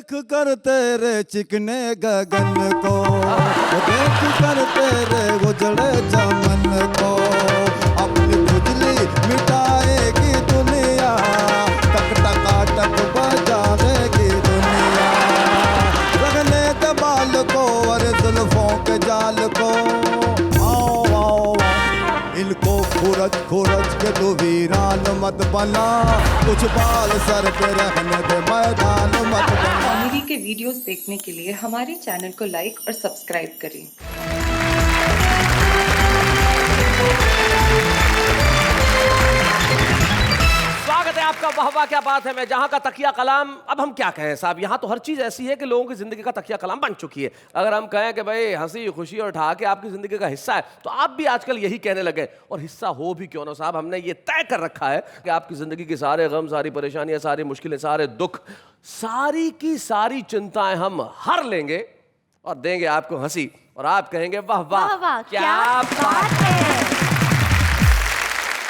देख कर तेरे चिकने गगन को, देख कर तेरे उजड़े चमन को, अपनी बिजली मिटाएगी दुनिया, टक टका टक बजाएगी दुनिया। रगने के बाल को और जुल्फों के जाल को, आओ आओ इनको खुरच खुरच के तू वीरान मत बना, कुछ बाल सर पे रहने दे मैदान मत बना। कॉमेडी के वीडियोस देखने के लिए हमारे चैनल को लाइक और सब्सक्राइब करें। स्वागत है आपका वाह वाह क्या बात है। मैं जहां का तकिया कलाम, अब हम क्या कहें साहब, यहाँ तो हर चीज ऐसी है कि लोगों की जिंदगी का तकिया कलाम बन चुकी है। अगर हम कहें कि भाई हंसी खुशी और ठहाके आपकी जिंदगी का हिस्सा है, तो आप भी आजकल यही कहने लगे। और हिस्सा हो भी क्यों ना साहब, हमने ये तय कर रखा है कि आपकी जिंदगी के सारे गम, सारी परेशानियां, सारी मुश्किलें, सारे दुख, सारी की सारी चिंताएं हम हर लेंगे और देंगे आपको हंसी, और आप कहेंगे वाह वाह क्या बात है।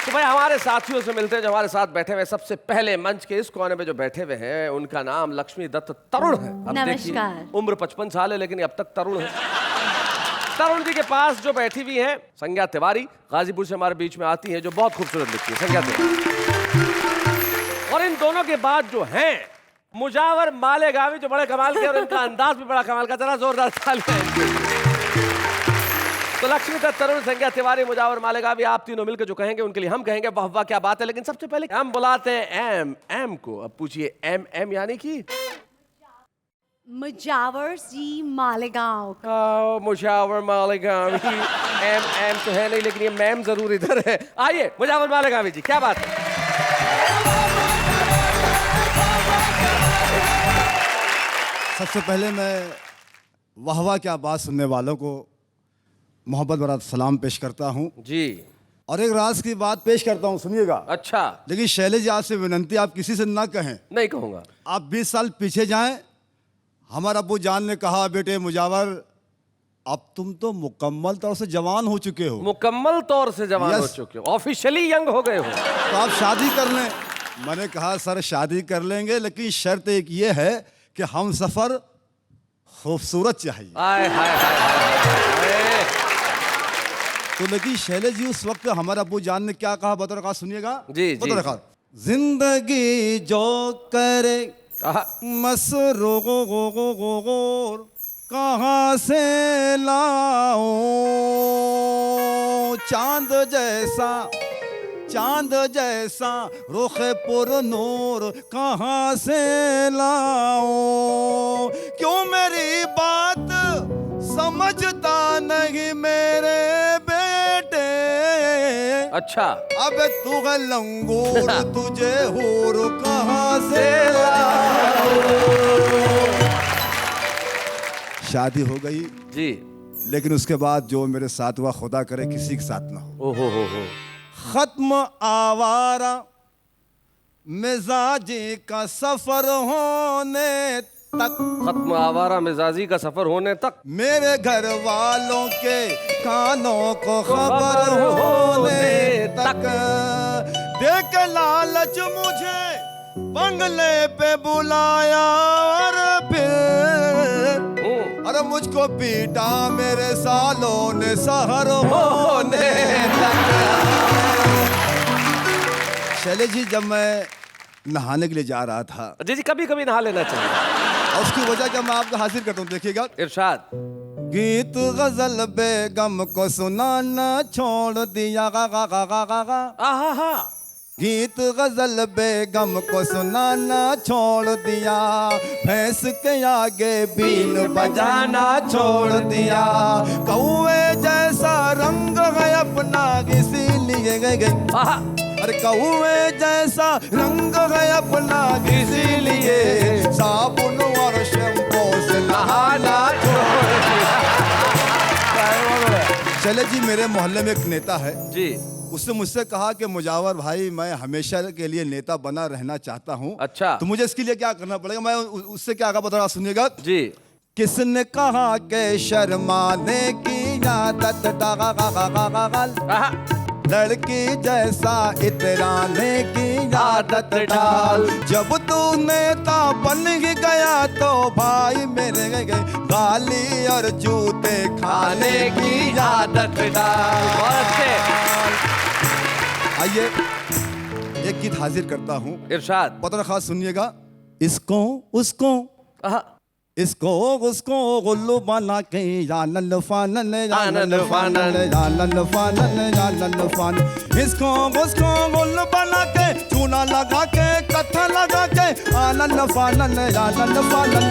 तो भाई हमारे साथियों से मिलते हैं जो हमारे साथ बैठे हुए। सबसे पहले मंच के इस कोने में जो बैठे हुए हैं, उनका नाम लक्ष्मी दत्त तरुण है। अब नमस्कार। उम्र 55 साल है लेकिन अब तक तरुण है। तरुण जी के पास जो बैठी हुई हैं संज्ञा तिवारी, गाजीपुर से हमारे बीच में आती हैं, जो बहुत खूबसूरत दिखती है संज्ञा तिवारी। और इन दोनों के बाद जो हैं मुजावर मालेगावी, जो बड़े कमाल के और इनका अंदाज भी बड़ा कमाल का। जरा जोरदार तालियां। तो लक्ष्मी दत्त तरुण, संज्ञा तिवारी, मुजावर मालेगावी, आप तीनों मिलकर जो कहेंगे उनके लिए हम कहेंगे वाह वाह क्या बात है। लेकिन सबसे पहले हम बुलाते हैं एम को। अब पूछिए एम यानी कि मुजावर जी मालेगांव। मुजावर मालेगावी। एम तो है नहीं, लेकिन ये मैम जरूर इधर है। आइए मुजावर मालेगावी जी, क्या बात है। सबसे पहले मैं वाह वाह क्या बात सुनने वालों को मोहब्बत भरा सलाम पेश करता हूँ जी। और एक राज की बात पेश करता हूँ, सुनिएगा। अच्छा। लेकिन शैलेश जी आपसे विनंती, आप किसी से ना कहें। नहीं कहूँगा। आप 20 साल पीछे जाएं। हमारा अब्बू जान ने कहा, बेटे मुजावर अब तुम तो मुकम्मल तौर से जवान हो चुके हो। मुकम्मल तौर से जवान हो Yes. चुके हो, ऑफिशियली यंग हो गए हो, तो आप शादी कर लें। मैंने कहा सर शादी कर लेंगे, लेकिन शर्त एक ये है कि हम सफर खूबसूरत चाहिए। आए हाय हाय हाय। तो लेकिन शैलेश जी उस वक्त हमारे अब्बू जान ने क्या कहा, बता रखा, सुनिएगा। जी, जी। बता रखा, जिंदगी जो करे मसरूर कहाँ से लाऊं, चांद जैसा रुख पुर नूर कहाँ से लाऊं, क्यों मेरी बात समझता नहीं मेरे बेटे। अच्छा। अब तू है लंगूर तुझे हूर कहाँ से लाऊं। शादी हो गई जी। लेकिन उसके बाद जो मेरे साथ हुआ, खुदा करे किसी के साथ ना हो। ओहो हो। खत्म आवारा मिजाजी का सफर होने तक, खत्म आवारा मिजाजी का सफर होने तक, मेरे घर वालों के कानों को खबर होने तक, देख लालच मुझे बंगले पे बुलाया और फिर अरे मुझको पीटा मेरे सालों ने सहर होने तक। शैलेश जी, जब मैं नहाने के लिए जा रहा था, जी कभी कभी नहा लेना चाहिए, और उसकी वजह क्या मैं आपको हाजिर करता हूँ, देखिएगा। इरशाद। गीत गजल बेगम को सुनाना छोड़ दिया, गा गा गा गा गा गा। आहा। गीत गजल बेगम को सुनाना छोड़ दिया, भैंस के आगे बीन बजाना छोड़ दिया, कौवे जैसा रंग है अपना इसीलिए गए। अरे कौवे जैसा रंग है अपना इसीलिए साबुन और शैम्पू से नहाना छोड़ दिया। शैलेश जी, मेरे मोहल्ले में एक नेता है जी। उसने मुझसे कहा कि मुजावर भाई, मैं हमेशा के लिए नेता बना रहना चाहता हूँ। अच्छा। तो मुझे इसके लिए क्या करना पड़ेगा? मैं उससे क्या कहा बता रहा, सुनिएगा जी। किसने कहा के शर्माने की आदत लड़की जैसा इतराने की आदत डाल। जब तू नेता बन ही गया तो भाई मेरे गाली और जूते खाने की आदत डाल। बहुत अच्छे। आइए एक गीत हाजिर करता हूँ, इरशाद। पता खास सुनिएगा। इसको उसको आहा। इसको उसको गुल्लू बना के जानन फानन जानन फानन जानन फानन जानन फान। इसको उसको गुल्लू बना के चूना लगा के कत्था लगा के आनन फानन जानन फानन।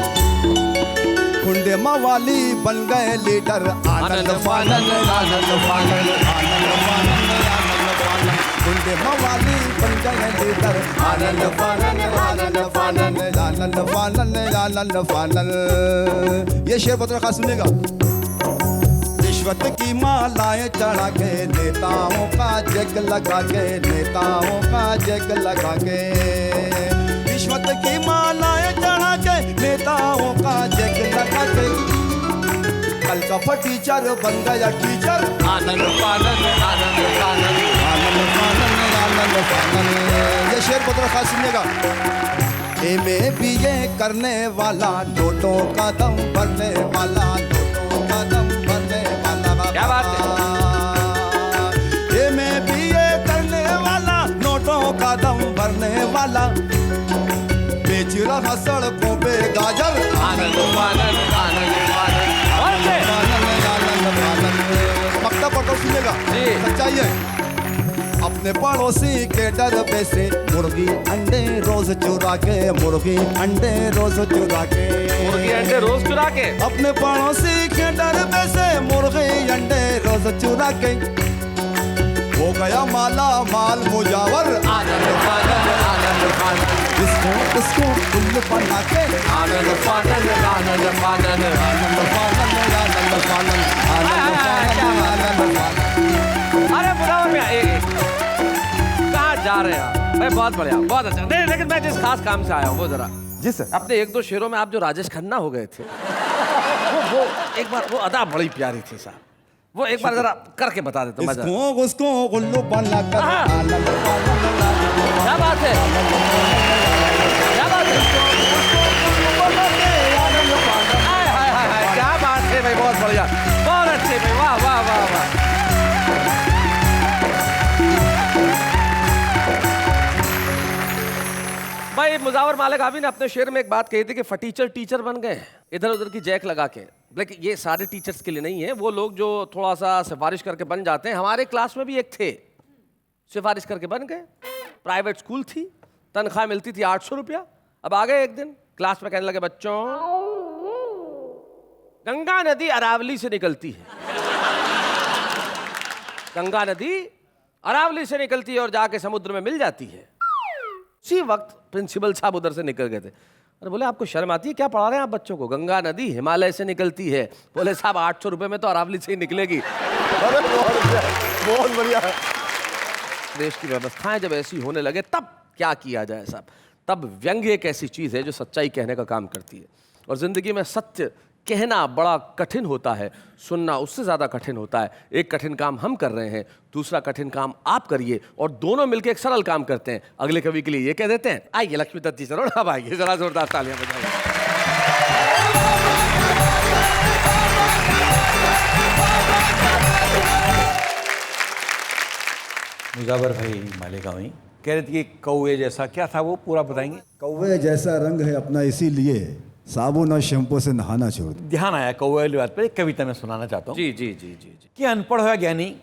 गुंडे मवाली बन गए लीडर आनंद फानन आनंद फानन आनंद फानन आनंद फानन। गुंडे मवाली बन गए लीडर आनंद फानन आनंद फानन आनंद फानन आनंद फानन। ये शेर पत्र खास सुनेगा। रिश्वत की मालाएं चढ़ा के नेताओं का जग लगा के नेताओं का जग लगा के। रिश्वत की मालाएं चढ़ा के नेताओं का जग लगा के। कल का टीचर बन गया टीचर आनंद फानन आनंद फानन आनंद फानन आनंद फानन। ये शेर पत्र खास सुनिएगा। MA करने वाला नोटों का दम भरने वाला नोटों का दम भरने वाला। क्या बात है। MA करने वाला नोटों का दम भरने वाला। बेच रहा सड़कों पे गाजर आनंद फानन आनंद फानन। बहुत अच्छे। पक्का पढ़ो सुनेगा। जी। सच्चाई है। अपने पड़ोसी के डर पे से मुर्गी अंडे रोज चुरा के मुर्गी अंडे रोज चुरा के मुर्गी अंडे रोज चुरा के। अपने पड़ोसी के डर पे से मुर्गी अंडे रोज चुरा के। हो गया माला माल मुजावर आनंद फानन आनंद फानन। इसको उसको उल्लू बना के आनंद फानन आनंद फानन आनंद फानन आनंद फानन आनंद फानन आनंद फानन। अरे मुनावर भैया कहाँ जा रहे हैं आप? भाई बहुत बढ़िया, बहुत अच्छा। नहीं लेकिन मैं जिस खास काम से आया हूँ वो जरा जी सर। अपने एक दो शेरों में आप जो राजेश खन्ना हो गए थे वो एक बार वो अदा बड़ी प्यारी थी साहब। वो एक बार जरा करके बता देता हूँ। इसको उसको उल्लू बना कर आनंद फानन। क्या बात है, क्या बात है। हाय हाय हाय हाय, क्या बात है भाई, बहुत बढ़िया, बहुत अच्छे भाई, वाह वाह वाह वाह। भाई मुजावर मालिक आबी ने अपने शेर में एक बात कही थी कि फटीचर टीचर बन गए इधर उधर की जैक लगा के। लेकिन ये सारे टीचर्स के लिए नहीं है, वो लोग जो थोड़ा सा सिफारिश करके बन जाते हैं। हमारे क्लास में भी एक थे, सिफारिश करके बन गए। प्राइवेट स्कूल थी, तनख्वाह मिलती थी 800 रुपया। अब आ गए एक दिन क्लास में, कहने लगे बच्चों गंगा नदी अरावली से निकलती है। गंगा नदी अरावली से निकलती है और जाके समुद्र में मिल जाती है। उसी वक्त प्रिंसिपल साहब उधर से निकल गए थे। अरे बोले आपको शर्म आती है क्या, पढ़ा रहे हैं आप बच्चों को? गंगा नदी हिमालय से निकलती है। बोले साहब 800 रुपये में तो अरावली से ही निकलेगी। बहुत बढ़िया। देश की व्यवस्थाएं जब ऐसी होने लगे तब क्या किया जाए साहब? तब व्यंग्य एक ऐसी चीज़ है जो सच्चाई कहने का काम करती है। और ज़िंदगी में सत्य कहना बड़ा कठिन होता है, सुनना उससे ज़्यादा कठिन होता है। एक कठिन काम हम कर रहे हैं, दूसरा कठिन काम आप करिए और दोनों मिलकर एक सरल काम करते हैं। अगले कवि के लिए ये कह देते हैं, आइए लक्ष्मी दत्त जी सर, अब आइए जरा जोरदार तालियां बजाइए। मुजावर भाई मालेगांवी कह रहे थे कि कौवे जैसा क्या था, वो पूरा बताएंगे? कौवे जैसा रंग है अपना, इसीलिए साबुन और शैम्पू से नहाना छोड़ दो। ध्यान आया कौवे वाली बात पर, एक कविता में सुनाना चाहता हूँ। जी जी जी जी जी। कि अनपढ़ हुआ ज्ञानी,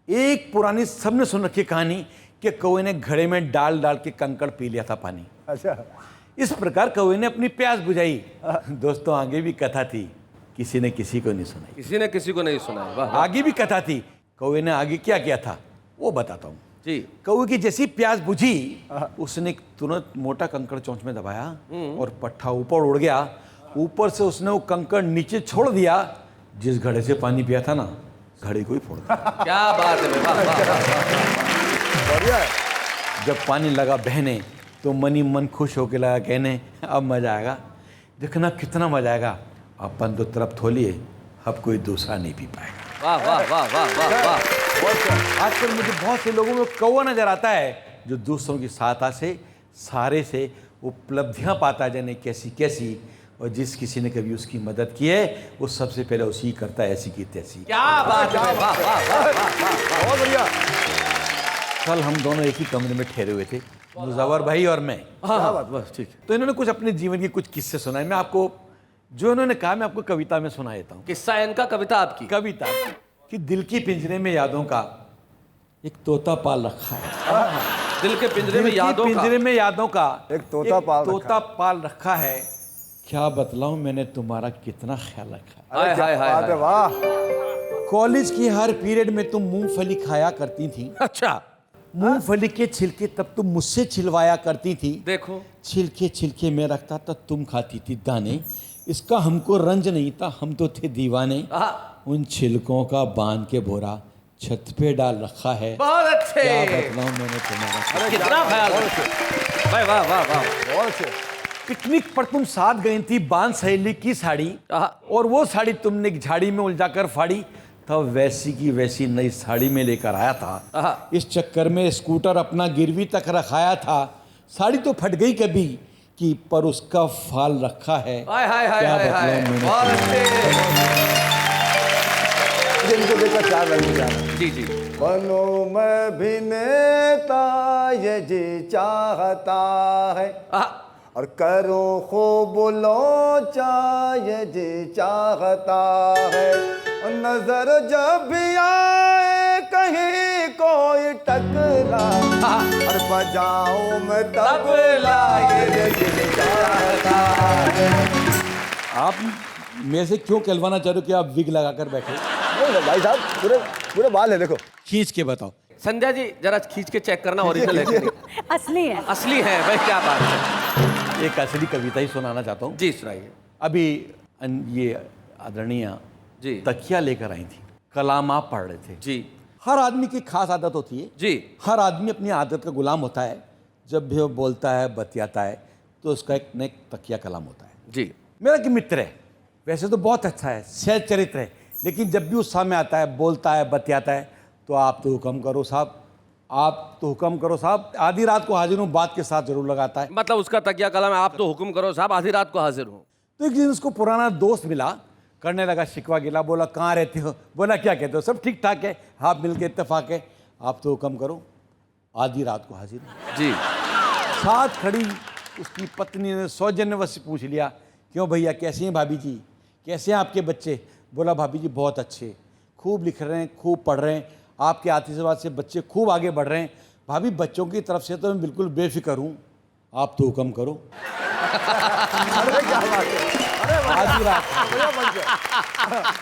एक पुरानी सबने सुन रखी कहानी कि कौवे ने घड़े में डाल डाल के कंकड़ पी लिया था पानी। अच्छा। इस प्रकार कौवे ने अपनी प्यास बुझाई। दोस्तों आगे भी कथा थी, किसी ने किसी को नहीं सुनाई। किसी ने किसी को नहीं सुनाया। वाह। आगे भी कथा थी, कौवे ने आगे क्या किया था वो बताता हूँ। जी। कौवे की जैसी प्यास बुझी, उसने तुरंत मोटा कंकड़ चोंच में दबाया और पट्टा ऊपर उड़ गया। ऊपर से उसने वो कंकड़ नीचे छोड़ दिया। जिस घड़े से पानी पिया था ना, घड़े को ही फोड़ दिया। क्या बात है, वाह वाह। बढ़िया है। जब पानी लगा बहने तो मनी मन खुश होके लगा कहने, अब मजा आएगा, देखना कितना मजा आएगा। अपन तो तरफ थोलिए, अब कोई दूसरा नहीं पी पाएगा। वाह वाह वाह वाह वाह वाह। आजकल मुझे बहुत से लोगों में कौवा नजर आता है जो दूसरों की सहायता से सहारे से उपलब्धियां पाता जाने कैसी कैसी, और जिस किसी ने कभी उसकी मदद की है वो सबसे पहले उसी करता है ऐसी की तैसी। क्या बात है, वाह वाह वाह वाह। बहुत बढ़िया। कल हम दोनों एक ही कमरे में ठहरे हुए थे, मुजव्वर भाई और मैं। हाँ बात बस ठीक है। तो इन्होंने कुछ अपने जीवन के कुछ किस्से सुनाए। मैं आपको जो इन्होंने कहा मैं आपको कविता में सुना देता हूँ। किस्सा है इनका, कविता आपकी। कविता कि दिल की पिंजरे में यादों का एक तोता पाल रखा है। दिल के पिंजरे में दिल की यादों का पिंजरे में यादों का एक तोता पाल रखा है। क्या बतलाऊं मैंने तुम्हारा कितना ख्याल रखा है। हाय हाय हाय बात है, हाय। वाह। कॉलेज की हर पीरियड में तुम मूंगफली खाया करती थी। अच्छा मूंगफली के छिलके तब तुम मुझसे छिलवाया करती थी। देखो, छिलके छिलके में रखता था, तुम खाती थी दाने। इसका हमको रंज नहीं था, हम तो थे दीवाने। उन छिलकों का बांध के बोरा छत पे डाल रखा है। बहुत अच्छे। क्या बतलाऊं मैंने तुम्हारा। कितना ख्याल भाई, वाह वाह वाह। बहुत अच्छे। पिकनिक पर तुम साथ गई थी, बांध सहेली की साड़ी, और वो साड़ी तुमने एक झाड़ी में उलझाकर फाड़ी। तब वैसी की वैसी नई साड़ी में लेकर आया था। इस चक्कर में स्कूटर अपना गिरवी तक रखाया था। साड़ी तो फट गई कभी कि पर उसका फाल रखा है। हाय हाय हाय क्या हाय हाय। बतलाऊं मैंने बहुत अच्छे। मुझे इनको देखकर चार लाइन मुझे आ रहा है। जी जी। बनो मैं भी नेता ये जी चाहता है, और करूं खूब लोचा ये जी चाहता है, और नजर जब भी आए कहीं कोई टकरा, और बजाऊं मैं तबला ये जी चाहता है। आप मेरे से क्यों कहलवाना चाह रहे हो कि आप विग लगाकर बैठे? नहीं भाई साहब, पूरे पूरे बाल है, देखो खींच के बताओ। संध्या जी जरा खींच के चेक करना ओरिजिनल है कि नहीं। असली है। असली है भाई, क्या बात है। एक असली कविता ही सुनाना चाहता हूँ। जी सुनाइए। अभी ये आदरणीय जी तकिया लेकर आई थी, कलाम आप पढ़ रहे थे। जी हर आदमी की खास आदत होती है। जी। हर आदमी अपनी आदत का गुलाम होता है। जब भी वो बोलता है बतियाता है तो उसका एक न एक तकिया कलाम होता है। जी। मेरा एक मित्र है, वैसे तो बहुत अच्छा है, सहज चरित्र है, लेकिन जब भी उस सामने आता है, बोलता है, बतियाता है, तो आप तो हुक्म करो साहब, आप तो हुक्म करो साहब। आधी रात को हाजिर हूँ बात के साथ जरूर लगाता है। मतलब उसका तकिया कलम है, आप तो हुक्म करो साहब, आधी रात को हाजिर हूँ। तो एक दिन उसको पुराना दोस्त मिला, करने लगा शिकवा गिला। बोला कहाँ रहते हो? बोला क्या कहते हो, सब ठीक ठाक है, आप मिल के इत्तेफाक है, आप तो हुक्म करो, आधी रात को हाजिर हूँ। जी। साथ खड़ी उसकी पत्नी ने सौजन्यवश से पूछ लिया, क्यों भैया कैसे हैं भाभी जी, कैसे हैं आपके बच्चे? बोला भाभी जी बहुत अच्छे, खूब लिख रहे हैं, खूब पढ़ रहे हैं, आपके आशीर्वाद से बच्चे खूब आगे बढ़ रहे हैं। भाभी बच्चों की तरफ से तो मैं बिल्कुल बेफिक्र हूँ, आप तो हुक्म करो। अरे क्या बात है, आधी रात बढ़िया बन गया।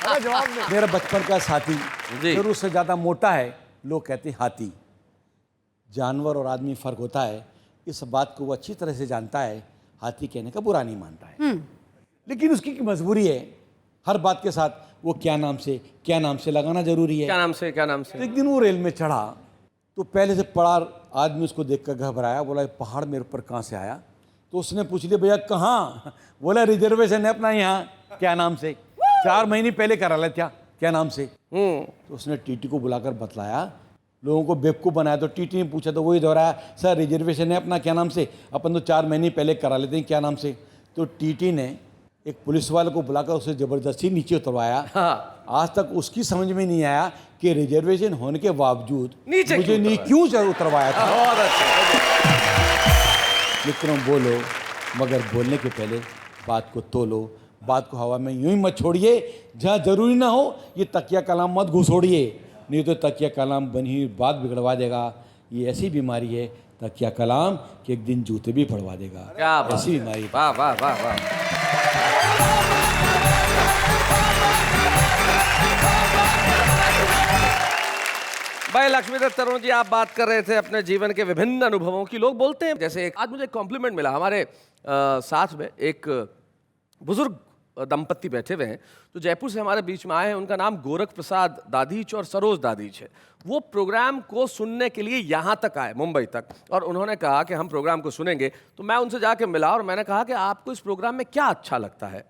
अरे जवाब नहीं। मेरा बचपन का साथी जी। फिर उससे ज़्यादा मोटा है, लोग कहते हैं हाथी। जानवर और आदमी फ़र्क होता है, इस बात को वो अच्छी तरह से जानता है। हाथी कहने का बुरा नहीं मानता है, लेकिन उसकी एक मजबूरी है, हर बात के साथ वो क्या नाम से लगाना जरूरी है। क्या नाम से, क्या नाम तो से? एक दिन वो रेल में चढ़ा तो पहले से पड़ा आदमी उसको देखकर घबराया। बोला ये पहाड़ मेरे ऊपर कहाँ से आया? तो उसने पूछ लिया भैया कहाँ? बोला रिजर्वेशन है अपना यहाँ। क्या नाम से? 4 महीने पहले करा लिया था। क्या नाम से? तो उसने टीटी को बुलाकर बतलाया, लोगों को बेवकूफ़ बनाया। तो टीटी ने पूछा तो वही दोहराया, सर रिजर्वेशन है अपना, क्या नाम से? अपन तो 4 महीने पहले करा लेते हैं, क्या नाम से? तो टीटी ने एक पुलिस वाले को बुलाकर उसे ज़बरदस्ती नीचे उतरवाया। आज तक उसकी समझ में नहीं आया कि रिजर्वेशन होने के बावजूद नीचे मुझे नहीं क्यों उतरवाया था। बहुत अच्छा। मित्रों बोलो, मगर बोलने के पहले बात को तोलो, बात को हवा में यूं ही मत छोड़िए। जहाँ जरूरी ना हो ये तकिया कलाम मत घुसोड़िए, नहीं तो तकिया कलाम बनी हुई बात बिगड़वा देगा। ये ऐसी बीमारी है तकिया कलाम कि एक दिन जूते भी पड़वा देगा। क्या बात ऐसी है। बीमारी। वाह वाह वाह वाह। भाई लक्ष्मीदत्त तरुण जी, आप बात कर रहे थे अपने जीवन के विभिन्न अनुभवों की। लोग बोलते हैं, जैसे आज मुझे कॉम्प्लीमेंट मिला, हमारे साथ में एक बुजुर्ग दंपत्ति बैठे हुए हैं जो जयपुर से हमारे बीच में आए हैं। उनका नाम गोरख प्रसाद दाधीच और सरोज दाधीच है। वो प्रोग्राम को सुनने के लिए यहाँ तक आए, मुंबई तक, और उन्होंने कहा कि हम प्रोग्राम को सुनेंगे। तो मैं उनसे जाके मिला और मैंने कहा कि आपको इस प्रोग्राम में क्या अच्छा लगता है।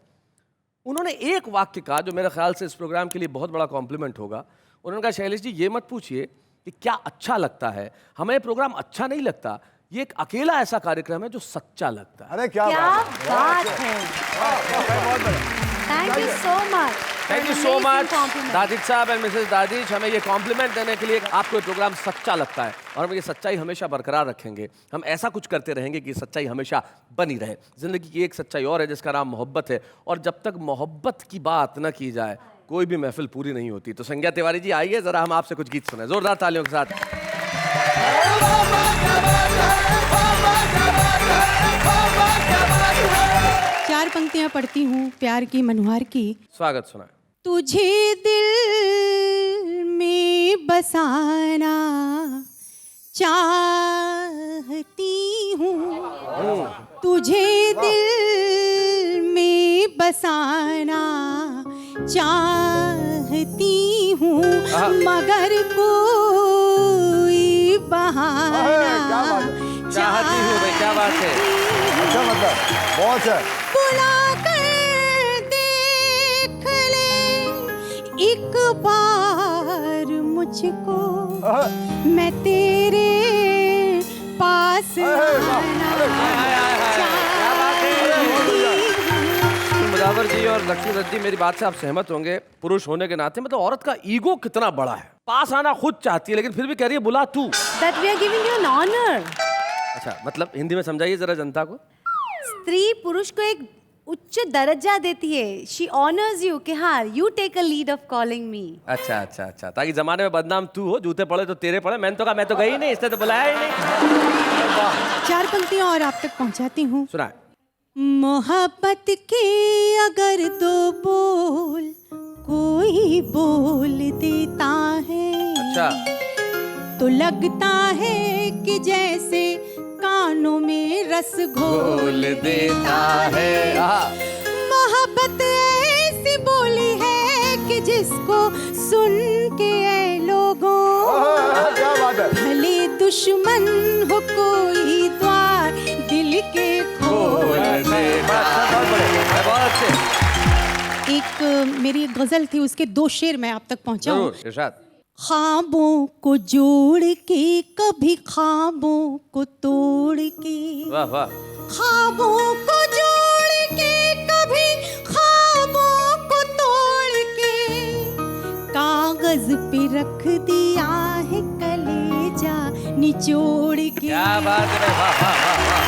उन्होंने एक वाक्य कहा जो मेरे ख्याल से इस प्रोग्राम के लिए बहुत बड़ा कॉम्प्लीमेंट होगा। उन्होंने कहा शैलेश जी ये मत पूछिए कि क्या अच्छा लगता है, हमें प्रोग्राम अच्छा नहीं लगता, ये एक अकेला ऐसा कार्यक्रम है जो सच्चा लगता है। अरे क्या क्या बात बात है। Thank you so much. Thank you so much दादिज साहब एंड मिसेस दादिज, हमें ये कॉम्प्लीमेंट देने के लिए। आपको ये प्रोग्राम सच्चा लगता है और हम ये सच्चाई हमेशा बरकरार रखेंगे। हम ऐसा कुछ करते रहेंगे कि सच्चाई हमेशा बनी रहे। जिंदगी की एक सच्चाई और है जिसका नाम मोहब्बत है, और जब तक मोहब्बत की बात न की जाए कोई भी महफिल पूरी नहीं होती। तो संज्ञा तिवारी जी आइए, जरा हम आपसे कुछ गीत सुने जोरदार तालियों के साथ। चार पंक्तियां पढ़ती हूँ प्यार की मनोहार की। स्वागत सुना। तुझे दिल में बसाना चाहती हूँ, तुझे दिल में बसाना चाहती हूँ, मगर कोई बहाना चाहती हूँ भाई, क्या बात है। अच्छा मतलब बहुत है। बुला कर देख ले एक बार मुझको, मैं तेरे पास मुजावर जी और लक्ष्मी दत्त जी, मेरी बात से आप सहमत होंगे, पुरुष होने के नाते मतलब औरत का ईगो कितना बड़ा है। पास आना खुद चाहती है लेकिन फिर भी कह रही है बुला तू। That we are giving you an honor. अच्छा मतलब हिंदी में समझाइए जरा जनता को। स्त्री पुरुष को एक उच्च दर्जा देती है। She honors you कि हाँ you take a lead of calling me. अच्छा अच्छा अच्छा, ताकि जमाने में बदनाम तू हो, जूते पड़े तो तेरे पड़े। मैंने तो कहा मैं तो गई नहीं, इसने तो बुलाया ही नहीं। चार पंक्तियां और आप तक पहुंचाती हूँ। सुना। मोहब्बत के अगर दो बोल कोई बोल देता है, अच्छा तो लगता है कि जैसे कानों में रस घोल देता है। मोहब्बत ऐसी बोली है कि जिसको सुन के ऐ लोगों, क्या बात है। भले दुश्मन हो कोई द्वार दिल के खोल देता है। बहुत अच्छे। एक मेरी एक गजल थी, उसके दो शेर मैं आप तक पहुंचाऊं। जरूर इरशाद। ख्वाबों को जोड़ के कभी ख्वाबों को तोड़ के, वाह वाह। ख्वाबों को जोड़ के कभी ख्वाबों को तोड़ के, कागज पे रख दिया है कलेजा निचोड़ के। क्या बात है, वाह वाह वाह वाह।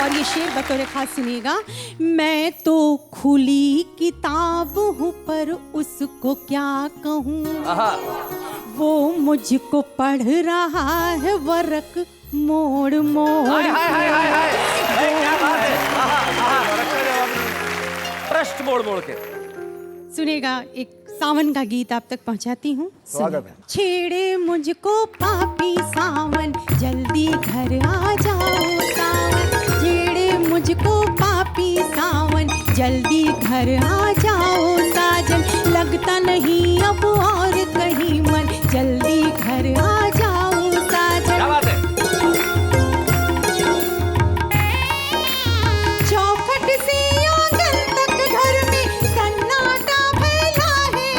और ये शेर बतौर खास सुनिएगा। मैं तो खुली किताब हूँ पर उसको क्या कहूँ, आहा। वो मुझको पढ़ रहा है वरक मोड़ मोड़। हाय हाय हाय हाय हाय, क्या बात है। आहा आहा। प्रश्न मोड़ मोड़ के सुनेगा। एक सावन का गीत आप तक पहुंचाती हूँ। स्वागत है। छेड़े मुझको पापी सावन जल्दी घर आ जाओ सावन, छेड़े मुझको पापी सावन जल्दी घर आ जाओ साजन, लगता नहीं अब और कहीं मन जल्दी घर आ जाओ साजन। क्या बात है। चौखट से आंगन तक घर में सन्नाटा फैला है,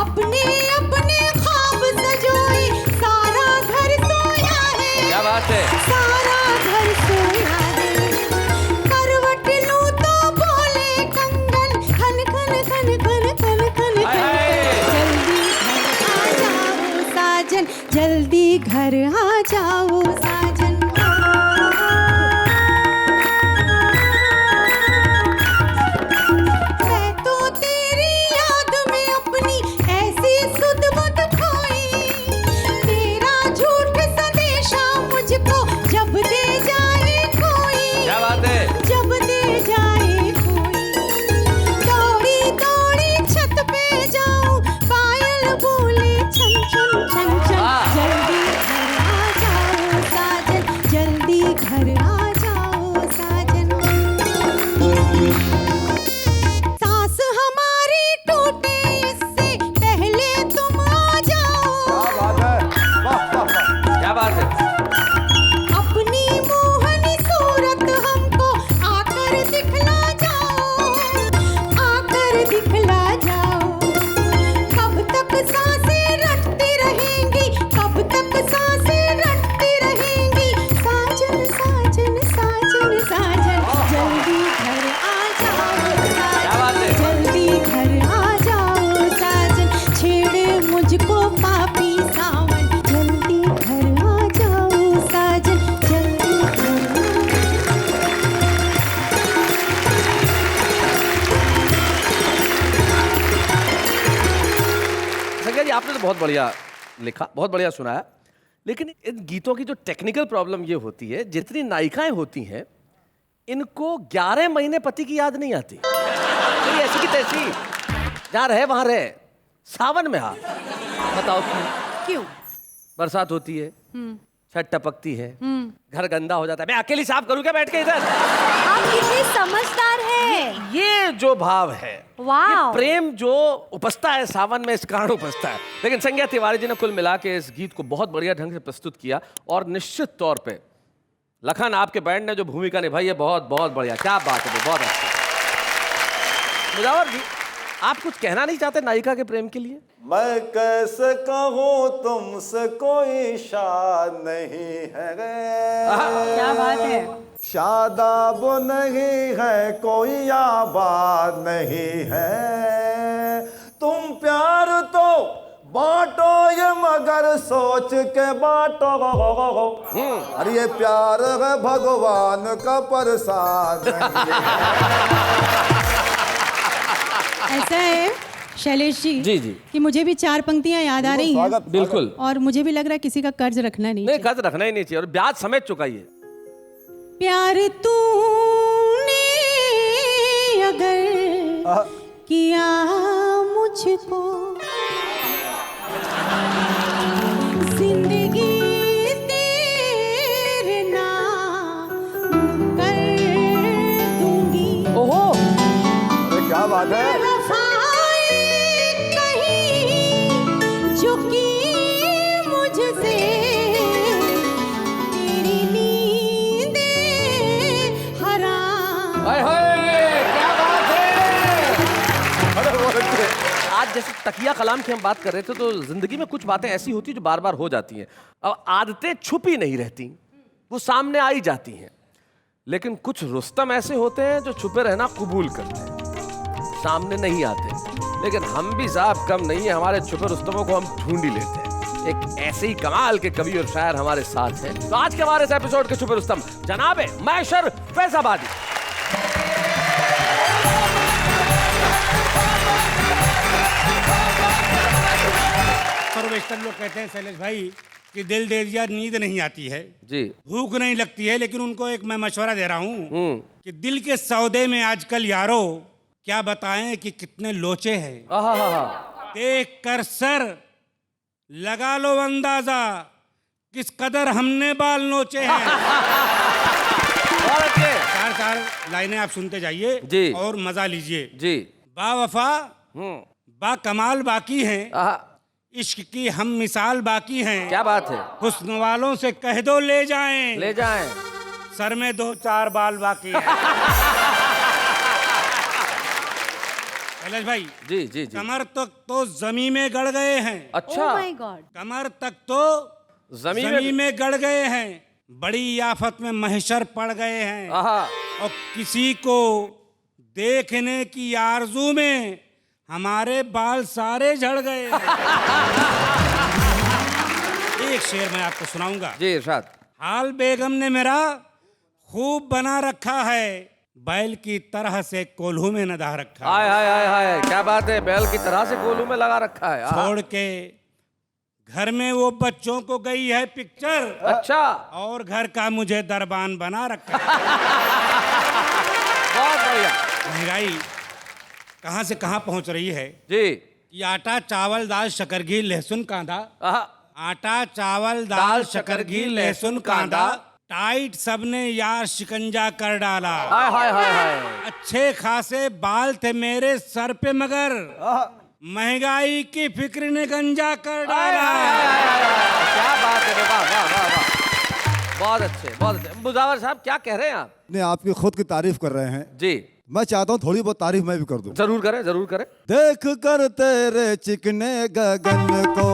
अपने अपने ख्वाब सजोए सारा घर सोया है। क्या बात है। सारा घर सोया है, करवट लूं तो बोले कंगन खन खन खन खन खन खन खन, जल्दी घर आ जाओ साजन। मैं तो तेरी याद में अपनी ऐसी सुध बुध खोई, तेरा झूठ संदेशा मुझको जब दे जाए कोई। क्या बात है। जब दे जाए कोई, दौड़ी दौड़ी छत पे जाऊं, पायल बोले छन छन छन छन, जल्दी घर आ बहुत बढ़िया लिखा, बहुत बढ़िया सुनाया, लेकिन इन गीतों की जो टेक्निकल प्रॉब्लम ये होती है, जितनी नायिकाएं होती हैं इनको 11 महीने पति की याद नहीं आती। तो ऐसी की तैसी, जहाँ रहे वहां रहे, सावन में हाँ बताओ क्यों? बरसात होती है, छत टपकती है, घर गंदा हो जाता है, मैं अकेली साफ करूँ क्या बैठ के इधर? आप कितने समझदार हैं। ये जो भाव है, वाह, ये प्रेम जो उपजता है सावन में, इस कारण उपजता है। लेकिन संज्ञा तिवारी जी ने कुल मिला के इस गीत को बहुत बढ़िया ढंग से प्रस्तुत किया, और निश्चित तौर पे लखन आपके बैंड ने जो भूमिका निभाई है बहुत बहुत बढ़िया, क्या बात है, बहुत अच्छा। मुजावर जी, आप कुछ कहना नहीं चाहते नायिका के प्रेम के लिए? मैं कैसे कहूँ तुमसे कोई शाद नहीं है, क्या बात है। शादाब नहीं है कोई आबाद नहीं है, तुम प्यार तो बांटो ये मगर सोच के बांटो, अरे ये प्यार है भगवान का प्रसाद नहीं है। ऐसा है शैलेश जी, जी कि मुझे भी 4 पंक्तियां याद आ रही हैं, बिल्कुल। और मुझे भी लग रहा है किसी का कर्ज रखना नहीं नहीं, चाहिए। कर्ज रखना ही नहीं चाहिए, और ब्याज समेत चुकाइए। प्यार तूने अगर किया मुझको, जिंदगी तेरे नाम कर दूंगी। ओहो, अरे क्या बात है। वफाएं कहीं जो की मुझसे, तेरी नींदें हराम। हाय हाय, क्या बात है। आज जैसे तकिया कलाम की हम बात कर रहे थे, तो जिंदगी में कुछ बातें ऐसी होती हैं जो बार बार हो जाती हैं। अब आदतें छुपी नहीं रहती, वो सामने आ ही जाती हैं। लेकिन कुछ रुस्तम ऐसे होते हैं जो छुपे रहना कबूल करते हैं, सामने नहीं आते। लेकिन हम भी साहब कम नहीं है, हमारे छुपे रुस्तमों को हम ढूंढ ही लेते हैं। एक ऐसे ही कमाल के कवि और शायर हमारे साथ हैं। तो आज के हमारे इस एपिसोड के छुपे रुस्तम जनाब मैशर फैजाबादी। सर्वेस्टर लोग कहते हैं शैलेश भाई कि दिल दे दिया नींद नहीं आती है, जी, भूख नहीं लगती है, लेकिन उनको एक मैं मशवरा दे रहा हूँ कि दिल के सौदे में आजकल यारो क्या बताएं कि कितने लोचे हैं। देख कर सर लगा लो अंदाजा किस कदर हमने बाल नोचे हैं। बहुत अच्छे। 4 लाइनें आप सुनते जाइए जी, और मजा लीजिए। जी, बा वफा बा कमाल बाकी हैं, इश्क की हम मिसाल बाकी हैं। क्या बात है। हुस्न वालों से कह दो ले जाएं, ले जाएं, सर में 2-4 बाल बाकी हैं। कैलाश भाई, जी जी जी, कमर तक तो जमी में गड़ गए हैं। अच्छा, Oh my God. कमर तक तो जमीन जमी में गड़ गए हैं, बड़ी आफत में महशर पड़ गए हैं, और किसी को देखने की आरजू में हमारे बाल सारे झड़ गए हैं। एक शेर मैं आपको सुनाऊंगा। जी इरशाद। हाल बेगम ने मेरा खूब बना रखा है, बैल की तरह से कोल्हू में नदा रखा हाय हाय हाय हाय, क्या बात है, बैल की तरह से कोल्हू में लगा रखा है। छोड़ के घर में वो बच्चों को गई है पिक्चर, अच्छा, और घर का मुझे दरबान बना रखा है। बहुत बढ़िया। महंगाई कहाँ से कहाँ पहुंच रही है जी, कि आटा चावल दाल शक्कर घी लहसुन कांदा, आहा, आटा चावल दाल शक्कर घी लहसुन कांदा, टाइट सबने यार शिकंजा कर डाला। हाय हाय हाय हाय, अच्छे खासे बाल थे मेरे सर पे, मगर महंगाई की फिक्र ने गंजा कर डाला। क्या बात है, वाह वाह वाह वाह, बहुत अच्छे बहुत अच्छे। मुजावर साहब क्या कह रहे हैं आप? ने आपकी खुद की तारीफ कर रहे हैं, जी, मैं चाहता हूँ थोड़ी बहुत तारीफ मैं भी कर दूं। जरूर करें, जरूर करें। देख कर तेरे चिकने गगन को,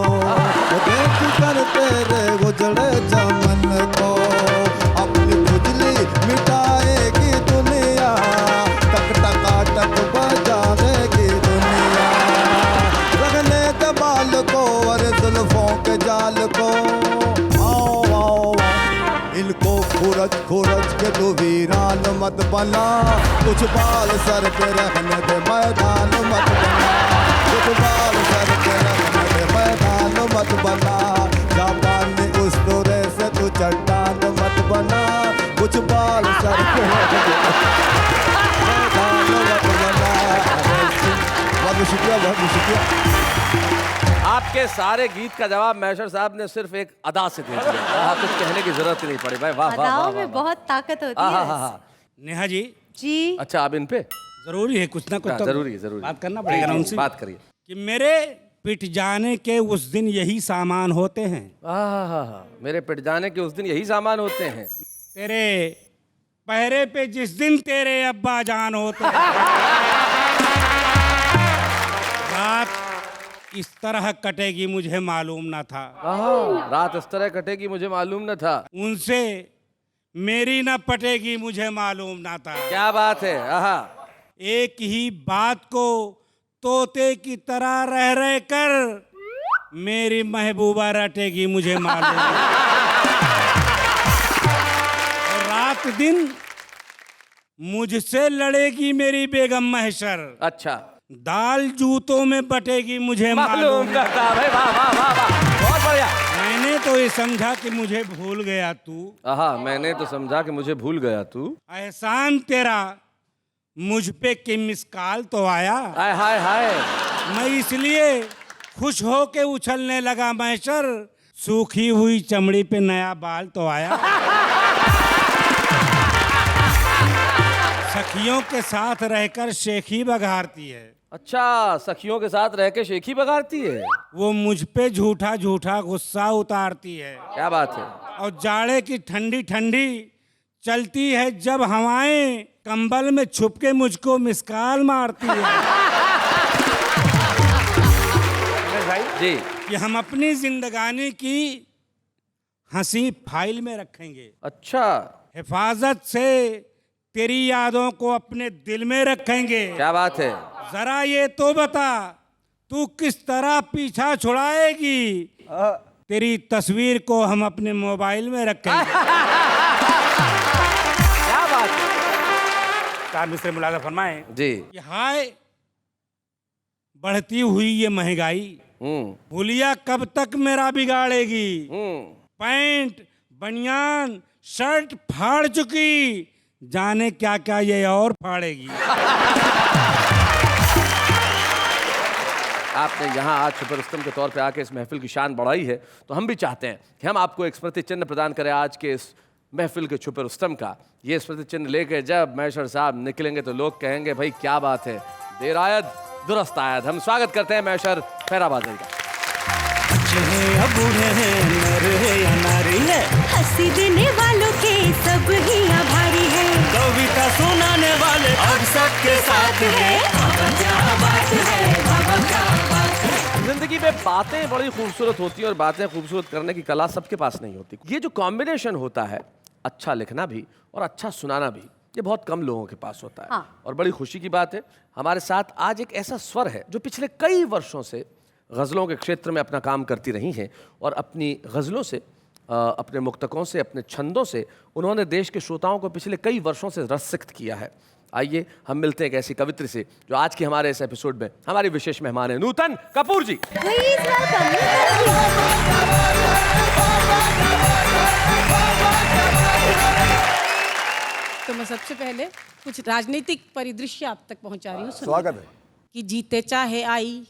देख कर तेरे उजड़े चमन को, अपनी खुजली मिटाएगी दुनिया, टक टका टक बजाएगी दुनिया, रगने के बाल को और जुल्फों के जाल को, आओ आओ इनको खुरच खुरच के तू वीरान मत बना, कुछ बाल सर पे रहने दे मैदान मत बना, कुछ बाल सर पे रहने दे मैदान मत बना, जापानी उस तरह से तू चट्टान मत बना, कुछ बाल सर पे रख दे, मैदान मत बना। बहुत शुक्रिया, बहुत शुक्रिया। आपके सारे गीत का जवाब मैशर साहब ने सिर्फ एक अदा से दे दिया, कुछ कहने की जरूरत ही नहीं पड़ी भाई। वाह वाह वाह अदाओं वाह में बहुत ताकत होती है। नेहा जी जी अच्छा, अब इन पे जरूरी है कुछ ना कुछ तो जरूरी है, बात करना पड़ेगा ना उनसे। बात करिए कि मेरे पिट जाने के उस दिन यही सामान होते हैं, मेरे पिट जाने के उस दिन यही सामान होते हैं। तेरे पहरे पे जिस दिन तेरे अब्बा जान होते हैं। रात इस तरह कटेगी मुझे मालूम न था, रात इस तरह कटेगी मुझे मालूम न था, उनसे मेरी न पटेगी मुझे मालूम न था। क्या बात है। एक ही बात को तोते की तरह रह रह कर मेरी महबूबा रटेगी मुझे मालूम है। और रात दिन मुझसे लड़ेगी मेरी बेगम महशर, अच्छा, दाल जूतों में बटेगी मुझे मालूम मालूम। था भाई। वाह वाह वाह वाह, बहुत बढ़िया। मैंने तो ये समझा कि मुझे भूल गया तू, मैंने तो समझा कि मुझे भूल गया तू, एहसान तेरा मुझ पे कि मिसकाल तो आया। हाय हाय हाय। मैं इसलिए खुश हो के उछलने लगा महशर, सूखी हुई चमड़ी पे नया बाल तो आया। सखियों के साथ रहकर शेखी बघारती है, अच्छा, सखियों के साथ रह के शेखी बगाड़ती है। वो मुझ पे झूठा झूठा गुस्सा उतारती है। क्या बात है। और जाड़े की ठंडी ठंडी चलती है जब हवाएं, कंबल में छुप के मुझको मिसकाल मारती है। भाई जी, कि हम अपनी जिंदगानी की हंसी फाइल में रखेंगे, अच्छा, हिफाजत से तेरी यादों को अपने दिल में रखेंगे। क्या बात है। जरा ये तो बता तू किस तरह पीछा छुड़ाएगी, तेरी तस्वीर को हम अपने मोबाइल में रखेंगे। क्या बात है। कार मिस्त्री मुलाजा फरमाए जी। कि हाय बढ़ती हुई ये महंगाई, हुलिया कब तक मेरा बिगाड़ेगी, पैंट बनियान शर्ट फाड़ चुकी, जाने क्या क्या ये और फाड़ेगी। आपने यहाँ आज छुपे रुस्तम के तौर पे आके इस महफिल की शान बढ़ाई है, तो हम भी चाहते हैं कि हम आपको एक स्मृति चिन्ह प्रदान करें आज के इस महफिल के छुपे रुस्तम का। ये स्मृति चिन्ह लेके जब मैशर साहब निकलेंगे तो लोग कहेंगे भाई क्या बात है, देर आयद दुरुस्त आयद। हम स्वागत करते हैं मैशर फैराबादी का। हंसी देने वालों के सब ही आभारी है, कविता सुनाने वाले अब सबके साथ है। क्या बात है, क्या बात है। जिंदगी में बातें बड़ी खूबसूरत होती हैं और बातें खूबसूरत करने की कला सबके पास नहीं होती। ये जो कॉम्बिनेशन होता है, अच्छा लिखना भी और अच्छा सुनाना भी, ये बहुत कम लोगों के पास होता है। और बड़ी खुशी की बात है, हमारे साथ आज एक ऐसा स्वर है जो पिछले कई वर्षों से गज़लों के क्षेत्र में अपना काम करती रही हैं और अपनी गज़लों से, अपने मुक्तकों से, अपने छंदों से उन्होंने देश के श्रोताओं को पिछले कई वर्षों से रसिक्त किया है। आइए हम मिलते हैं एक ऐसी कवित्री से जो आज की हमारे इस एपिसोड में हमारी विशेष मेहमान है, नूतन कपूर जी। तो मैं सबसे पहले कुछ राजनीतिक परिदृश्य आप तक पहुंचा रही हूँ। स्वागत है। कि जीते चाहे आई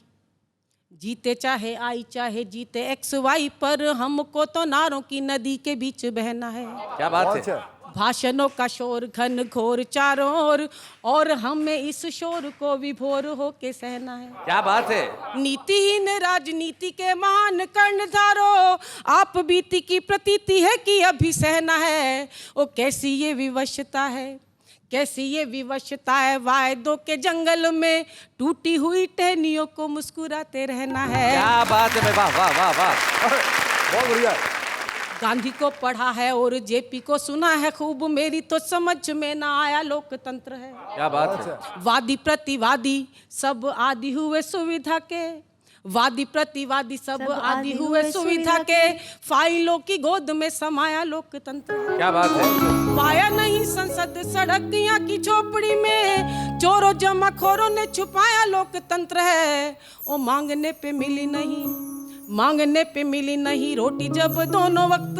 चाहे जीते XY, पर हमको तो नारों की नदी के बीच बहना है। क्या बात है। भाषणों का शोर घन घोर चारों ओर, और हमें इस शोर को विभोर होके सहना है। क्या बात है। नीतिहीन राजनीति के महान कर्णधारों, आप बीती की प्रतीति है कि अभी सहना है। ओ कैसी ये विवशता है, कैसी ये विवशता है, वायदों के जंगल में टूटी हुई टहनियों को मुस्कुराते रहना है। क्या बात है। वाह वाह वाह वाह, बहुत बढ़िया। गांधी को पढ़ा है और जेपी को सुना है खूब, मेरी तो समझ में ना आया लोकतंत्र है। क्या बात है। वादी प्रतिवादी सब आदि हुए सुविधा के, वादी प्रतिवादी सब आदि हुए सुविधा के, फाइलों की गोद में समाया लोकतंत्र है। क्या बात है। पाया नहीं संसद सड़कियां की झोपड़ी में, चोरों जमाखोरों ने छुपाया लोकतंत्र है। ओ मांगने पे मिली नहीं, मांगने पे मिली नहीं रोटी जब दोनों वक्त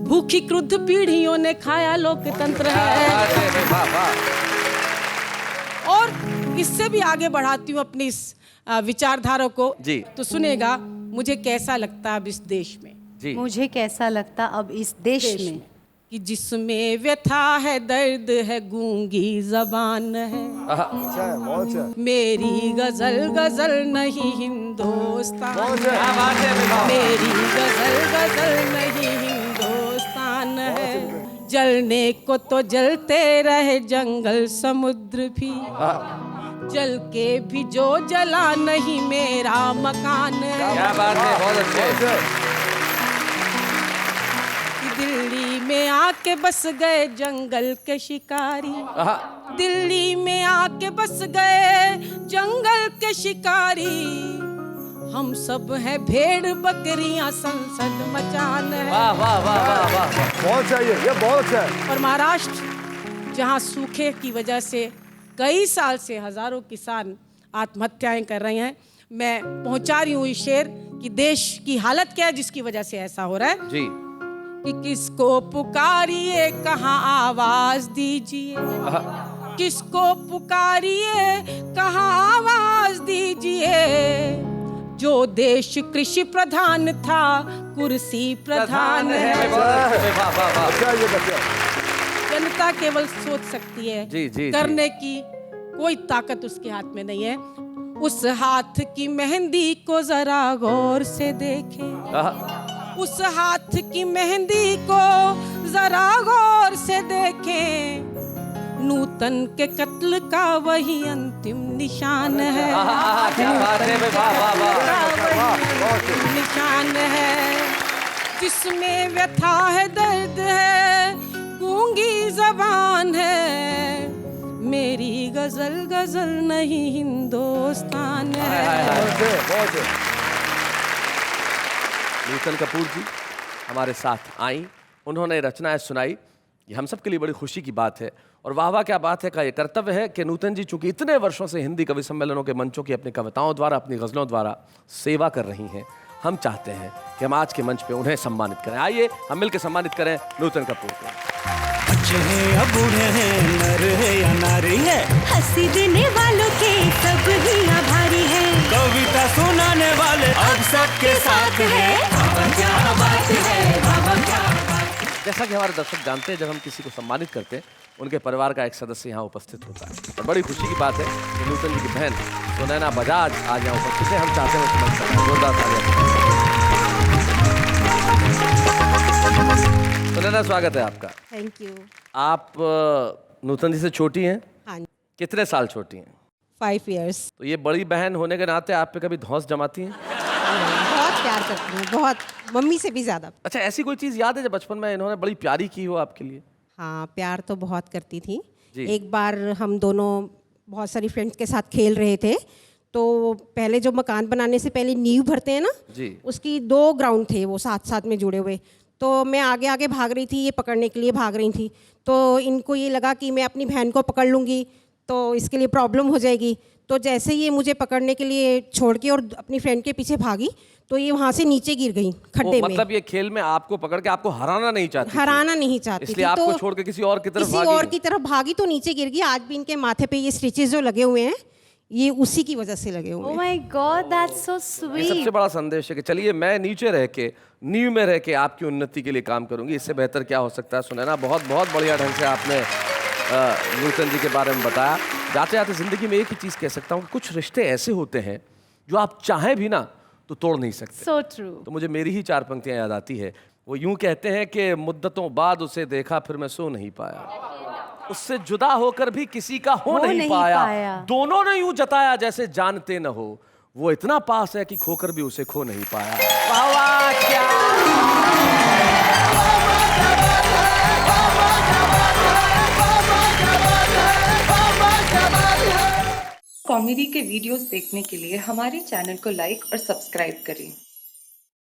भूखी क्रुद्ध पीढ़ियों ने खाया लोकतंत्र है। और इससे भी आगे बढ़ाती हूँ अपनी इस विचारधारा को जी। तो सुनेगा मुझे कैसा लगता है अब इस देश में जी। मुझे कैसा लगता अब इस देश में कि जिसमें व्यथा है दर्द है गूंगी जबान है। मेरी गजल गजल नहीं हिंदुस्तान, मेरी गजल गजल नहीं हिंदुस्तान है। जलने को तो जलते रहे जंगल समुद्र भी, जल के भी जो जला नहीं मेरा मकान है। क्या बात है, बहुत अच्छे। दिल्ली में आके बस गए जंगल के शिकारी, दिल्ली में आके बस गए जंगल के शिकारी। हम सब हैं भेड़ बकरियां संसद मचान है। वाह वाह वाह वाह वाह, बहुत चाहिए, ये बहुत अच्छा है। और महाराष्ट्र जहां सूखे की वजह से कई साल से हजारों किसान आत्महत्याएं कर रहे हैं, मैं पहुंचा रही हूँ इस शेर कि देश की हालत क्या है जिसकी वजह से ऐसा हो रहा है जी। कि किसको पुकारिए कहाँ आवाज दीजिए, किसको पुकारिए कहाँ आवाज दीजिए। जो देश कृषि प्रधान था कुर्सी प्रधान है। जनता केवल सोच सकती है, जी, जी, करने की कोई ताकत उसके हाथ में नहीं है। उस हाथ की मेहंदी को जरा गौर से देखें, उस हाथ की मेहंदी को जरा गौर से देखें। नूतन के कत्ल का वही अंतिम निशान है। क्या बात है, वाह वाह वाह, निशान है जिसमें व्यथा है दर्द है गूंगी जबान है। मेरी गजल गजल नहीं हिंदुस्तान है। नूतन कपूर जी हमारे साथ आई, उन्होंने रचनाएं सुनाई, ये हम सब के लिए बड़ी खुशी की बात है। और वाह वाह क्या बात है का ये कर्तव्य है कि नूतन जी चूंकि इतने वर्षों से हिंदी कवि सम्मेलनों के मंचों की अपनी कविताओं द्वारा, अपनी गज़लों द्वारा सेवा कर रही हैं, हम चाहते हैं कि हम आज के मंच पे उन्हें सम्मानित करें। आइए हम मिलकर सम्मानित करें नूतन कपूर को। बच्चे हैं या बूढ़े हैं, नर है या नारी है, हंसी देने वालों के सब ही आभारी है। कविता सुनाने वाले अब सबके साथ है। बाबा क्या बात है, बाबा क्या बात है। जैसा कि हमारे दर्शक जानते हैं, जब हम किसी को सम्मानित करते हैं उनके परिवार का एक सदस्य यहाँ उपस्थित होता है। और बड़ी खुशी की बात है कि नूतन जी की बहन सुनैना बजाज आज यहाँ उपस्थित है। हम चाहते हैं उसको मंच पर जोरदार तालियां। सुनैना, स्वागत है आपका। Thank you. आप नूतन जी से छोटी हैं? हाँ, कितने साल छोटी हैं? 5 years। तो ये बड़ी बहन होने के नाते आप पे कभी धौंस जमाती हैं? बहुत प्यार करती हूँ, बहुत, मम्मी से भी ज्यादा। अच्छा, ऐसी कोई चीज़ याद है जब बचपन में इन्होंने बड़ी प्यारी की हो आपके लिए? हाँ, प्यार तो बहुत करती थी। जी। एक बार हम दोनों बहुत सारी फ्रेंड्स के साथ खेल रहे थे, तो पहले जो मकान बनाने से पहले नींव भरते हैं ना जी। उसकी 2 ग्राउंड थे वो साथ साथ में जुड़े हुए। तो मैं आगे आगे भाग रही थी, ये पकड़ने के लिए भाग रही थी। तो इनको ये लगा कि मैं अपनी बहन को पकड़ लूँगी तो इसके लिए प्रॉब्लम हो जाएगी। तो जैसे ही ये मुझे पकड़ने के लिए छोड़ के और अपनी फ्रेंड के पीछे भागी तो ये वहाँ से नीचे गिर गई खड्डे में। मतलब ये खेल में आपको पकड़ के आपको हराना नहीं चाहती थी? हराना नहीं चाहती इसलिए थी, आपको तो छोड़ के किसी और की तरफ किसी भागी? और की तरफ भागी तो नीचे गिर गई। आज भी इनके माथे पे ये स्टिचेस जो लगे हुए हैं ये उसी की वजह से लगे हुए Oh हैं। my God, that's so ये सबसे sweet. बड़ा संदेश है कि चलिए मैं नीचे रह के, नींव में रह के आपकी उन्नति के लिए काम करूंगी। इससे बेहतर क्या हो सकता है? सुनैना, बहुत बहुत बढ़िया ढंग से आपने नूतन जी के बारे में बताया। जाते जाते जिंदगी में एक ही चीज़ कह सकता हूँ कि कुछ रिश्ते ऐसे होते हैं जो आप चाहें भी ना तो तोड़ नहीं सकते। So true. तो मुझे मेरी ही 4 पंक्तियां याद आती है। वो यूं कहते हैं कि मुद्दतों बाद उसे देखा फिर मैं सो नहीं पाया, उससे जुदा होकर भी किसी का हो नहीं पाया, दोनों ने यूं जताया जैसे जानते न हो, वो इतना पास है कि खोकर भी उसे खो नहीं पाया। वाह वाह क्या कॉमेडी के वीडियोस देखने के लिए हमारे चैनल को लाइक और सब्सक्राइब करें।